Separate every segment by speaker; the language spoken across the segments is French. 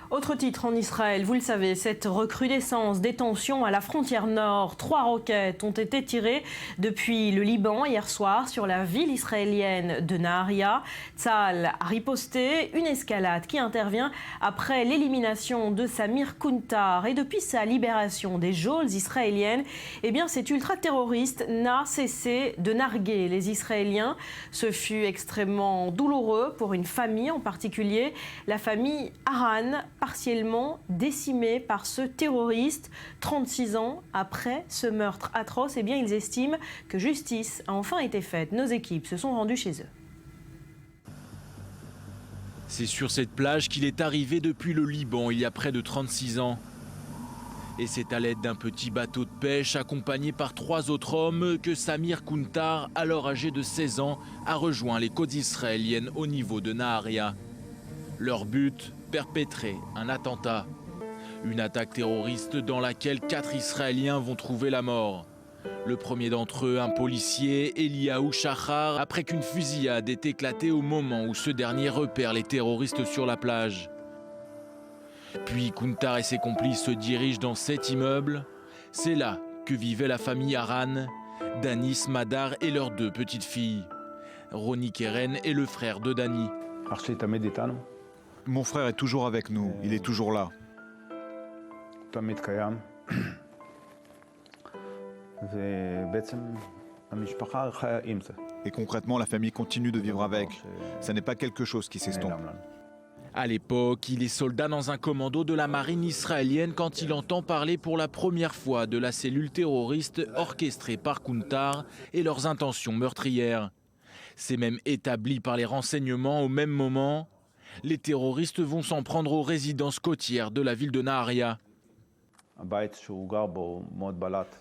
Speaker 1: Autre titre en Israël, vous le savez, cette recrudescence des tensions à la frontière nord. 3 roquettes ont été tirées depuis le Liban hier soir sur la ville israélienne de Naharia. Tzahal a riposté, une escalade qui intervient après l'élimination de Samir Kuntar. Et depuis sa libération des geôles israéliennes, eh bien cet ultra-terroriste n'a cessé de narguer les Israéliens. Ce fut extrêmement douloureux pour une famille en particulier, la famille Haran, partiellement décimés par ce terroriste. 36 ans après ce meurtre atroce, eh bien, ils estiment que justice a enfin été faite. Nos équipes se sont rendues chez eux.
Speaker 2: C'est sur cette plage qu'il est arrivé depuis le Liban il y a près de 36 ans. Et c'est à l'aide d'un petit bateau de pêche accompagné par 3 autres hommes que Samir Kuntar, alors âgé de 16 ans, a rejoint les côtes israéliennes au niveau de Naharia. Leur but, perpétrer un attentat. Une attaque terroriste dans laquelle 4 Israéliens vont trouver la mort. Le premier d'entre eux, un policier, Eliaou Shachar, après qu'une fusillade ait éclaté au moment où ce dernier repère les terroristes sur la plage. Puis Kuntar et ses complices se dirigent dans cet immeuble. C'est là que vivait la famille Haran, Dani, Smadar et leurs 2 petites filles. Roni Keren est le frère de Dani.
Speaker 3: Mon frère est toujours avec nous, il est toujours là. Et concrètement, la famille continue de vivre avec. Ça n'est pas quelque chose qui s'estompe.
Speaker 2: À l'époque, il est soldat dans un commando de la marine israélienne quand il entend parler pour la première fois de la cellule terroriste orchestrée par Kuntar et leurs intentions meurtrières. C'est même établi par les renseignements au même moment. Les terroristes vont s'en prendre aux résidences côtières de la ville de Naharia.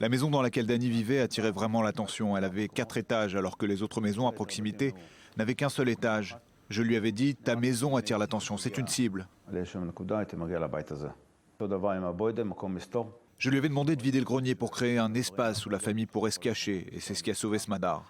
Speaker 3: La maison dans laquelle Dani vivait attirait vraiment l'attention. Elle avait 4 étages alors que les autres maisons à proximité n'avaient qu'un seul étage. Je lui avais dit, ta maison attire l'attention, c'est une cible. Je lui avais demandé de vider le grenier pour créer un espace où la famille pourrait se cacher, et c'est ce qui a sauvé Smadar.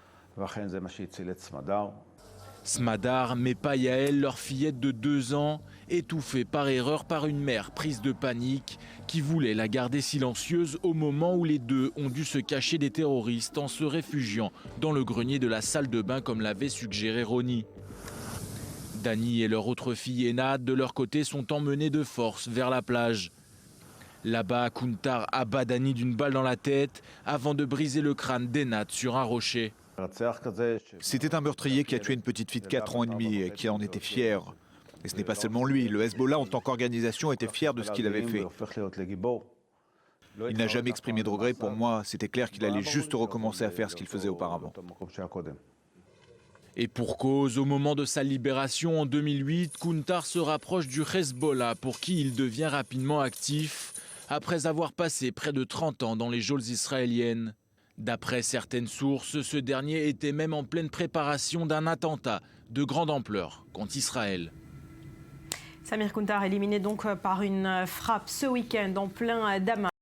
Speaker 2: Smadar, mais pas Yael, leur fillette de 2 ans, étouffée par erreur par une mère prise de panique qui voulait la garder silencieuse au moment où les 2 ont dû se cacher des terroristes en se réfugiant dans le grenier de la salle de bain comme l'avait suggéré Roni. Dani et leur autre fille Enad, de leur côté, sont emmenés de force vers la plage. Là-bas, Kuntar abat Dani d'une balle dans la tête avant de briser le crâne d'Enad sur un rocher.
Speaker 3: C'était un meurtrier qui a tué une petite fille de 4 ans et demi et qui en était fier. Et ce n'est pas seulement lui, le Hezbollah en tant qu'organisation était fier de ce qu'il avait fait. Il n'a jamais exprimé de regret pour moi, c'était clair qu'il allait juste recommencer à faire ce qu'il faisait auparavant.
Speaker 2: Et pour cause, au moment de sa libération en 2008, Kuntar se rapproche du Hezbollah pour qui il devient rapidement actif après avoir passé près de 30 ans dans les geôles israéliennes. D'après certaines sources, ce dernier était même en pleine préparation d'un attentat de grande ampleur contre Israël.
Speaker 1: Samir Kuntar éliminé donc par une frappe ce week-end en plein Damas.